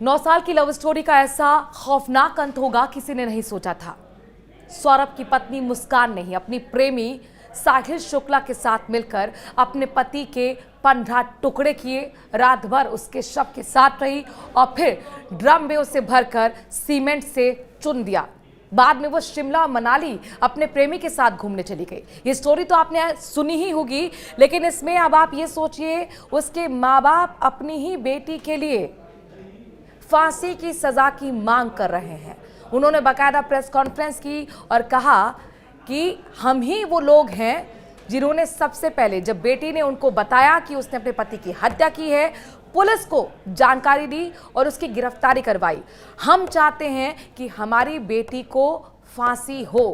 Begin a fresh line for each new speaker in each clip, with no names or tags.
9 साल की love story का ऐसा खौफनाक अंत होगा किसी ने नहीं सोचा था। सौरभ की पत्नी मुस्कान ने ही अपनी प्रेमी साहिल शुक्ला के साथ मिलकर अपने पति के 15 टुकड़े किए, रात भर उसके शव के साथ रही और फिर ड्रम में उसे भरकर सीमेंट से चुन दिया। बाद में वो शिमला और मनाली अपने प्रेमी के साथ घूमने चली गई। ये स्टोरी तो आपने सुनी ही होगी, लेकिन इसमें अब आप ये सोचिए, उसके माँ बाप अपनी ही बेटी के लिए फांसी की सजा की मांग कर रहे हैं। उन्होंने बाकायदा प्रेस कॉन्फ्रेंस की और कहा कि हम ही वो लोग हैं जिन्होंने सबसे पहले, जब बेटी ने उनको बताया कि उसने अपने पति की हत्या की है, पुलिस को जानकारी दी और उसकी गिरफ्तारी करवाई। हम चाहते हैं कि हमारी बेटी को फांसी हो।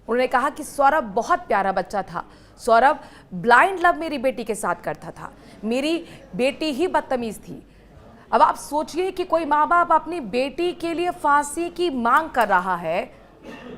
उन्होंने कहा कि सौरभ बहुत प्यारा बच्चा था। सौरभ ब्लाइंड लव मेरी बेटी के साथ करता था। मेरी बेटी ही बदतमीज थी। अब आप सोचिए कि कोई माँ बाप अपनी बेटी के लिए फांसी की मांग कर रहा है,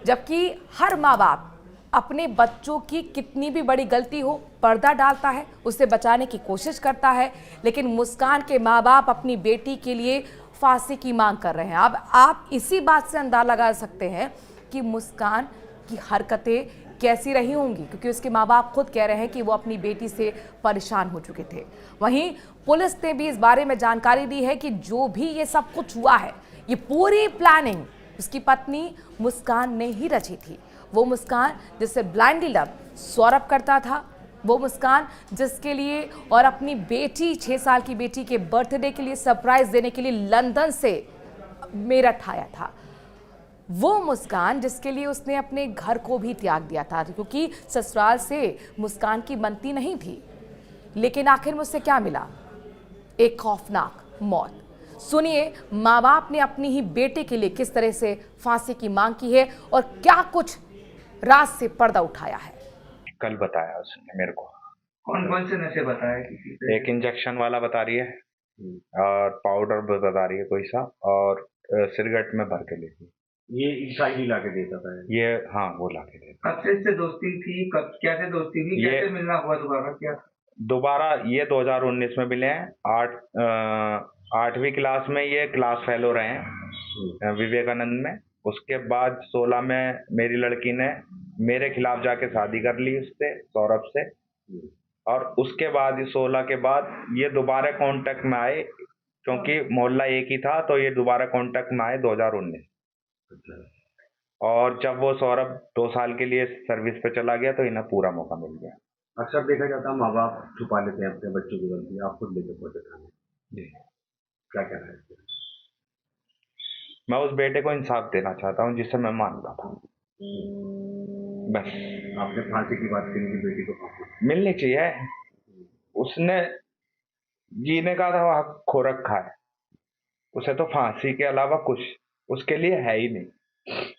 जबकि हर माँ बाप अपने बच्चों की कितनी भी बड़ी गलती हो पर्दा डालता है, उसे बचाने की कोशिश करता है, लेकिन मुस्कान के माँ बाप अपनी बेटी के लिए फांसी की मांग कर रहे हैं। अब आप इसी बात से अंदाजा लगा सकते हैं कि मुस्कान की हरकतें कैसी रही होंगी, क्योंकि उसके माँ बाप खुद कह रहे हैं कि वो अपनी बेटी से परेशान हो चुके थे। वहीं पुलिस ने भी इस बारे में जानकारी दी है कि जो भी ये सब कुछ हुआ है, ये पूरी प्लानिंग उसकी पत्नी मुस्कान ने ही रची थी। वो मुस्कान जिससे ब्लाइंडली लव सौरभ करता था, वो मुस्कान जिसके लिए और अपनी बेटी 6 साल की बेटी के बर्थडे के लिए सरप्राइज देने के लिए लंदन से मेरठ आया था, वो मुस्कान जिसके लिए उसने अपने घर को भी त्याग दिया था, क्योंकि ससुराल से मुस्कान की बनती नहीं थी। लेकिन आखिर में उससे क्या मिला? एक खौफनाक मौत। सुनिए माँ बाप ने अपनी ही बेटे के लिए किस तरह से फांसी की मांग की है और क्या कुछ रात से पर्दा उठाया है।
कल बताया उसने मेरे को।
कौन कौन से नशे बताए?
एक इंजेक्शन वाला बता रही है और पाउडर बता रही है कोई सा, और सिगरेट में भर के लेती।
ये ईसाई ही लाके देता था
ये, हाँ वो लाके देता।
कब से इससे दोस्ती थी? कब कैसे दोस्ती थी? कैसे मिलना हुआ दोबारा? क्या
दोबारा ये 2019 में मिले हैं। 8वीं क्लास में ये क्लास फेलो रहे हैं विवेकानंद में। उसके बाद 16 में मेरी लड़की ने मेरे खिलाफ जाके शादी कर ली उससे, सौरभ से। और उसके बाद 16 के बाद ये दोबारा कांटेक्ट में आए, क्योंकि मोहल्ला एक ही था, तो ये दोबारा कांटेक्ट में आए 2019। और जब वो सौरभ 2 साल के लिए सर्विस पे चला गया तो इन्हें पूरा मौका मिल गया।
अक्सर देखा जाता है माँ बाप छुपा लेते हैं अपने बच्चों की गलती, आप खुद लेके पहुंचे थाने। क्या कहना है इसके?
मैं उस बेटे को इंसाफ देना चाहता हूँ जिसे मैं मानता था। बस
आपने फांसी की बात करी कि बेटी को फांसी
मिलनी चाहिए। उसने जीने का तो हक खो रखा है, उसे तो फांसी के अलावा कुछ उसके लिए है ही नहीं।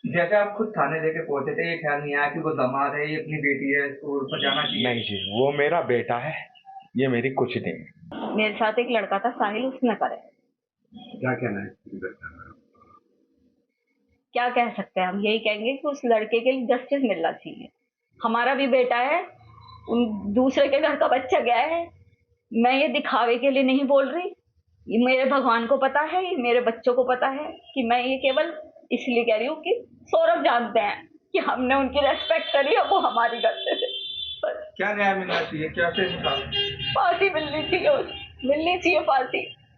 जैसे आप खुद थाने लेके पहुंचे थे, ये ख्याल नहीं आया कि वो दामाद है, ये अपनी बेटी है, इसको ऊपर जाना चाहिए?
नहीं जी, वो मेरा बेटा है, ये मेरी कुछ नहीं।
मेरे साथ एक लड़का था साहिल, उसने करे।
क्या कहना है?
क्या कह सकते हैं हम? यही कहेंगे कि उस लड़के के लिए जस्टिस मिलना चाहिए। हमारा भी बेटा है, उन दूसरे के घर का बच्चा गया है। मैं ये दिखावे के लिए नहीं बोल रही, ये मेरे भगवान को पता है, ये मेरे बच्चों को पता है कि मैं ये केवल इसलिए कह रही हूँ कि सौरभ जानते हैं कि हमने उनकी रेस्पेक्ट करी है, वो हमारी गलती से। बस
क्या न्याय मिलना चाहिए? क्या से
फांसी मिलनी चाहिए, मिलनी चाहिए फांसी।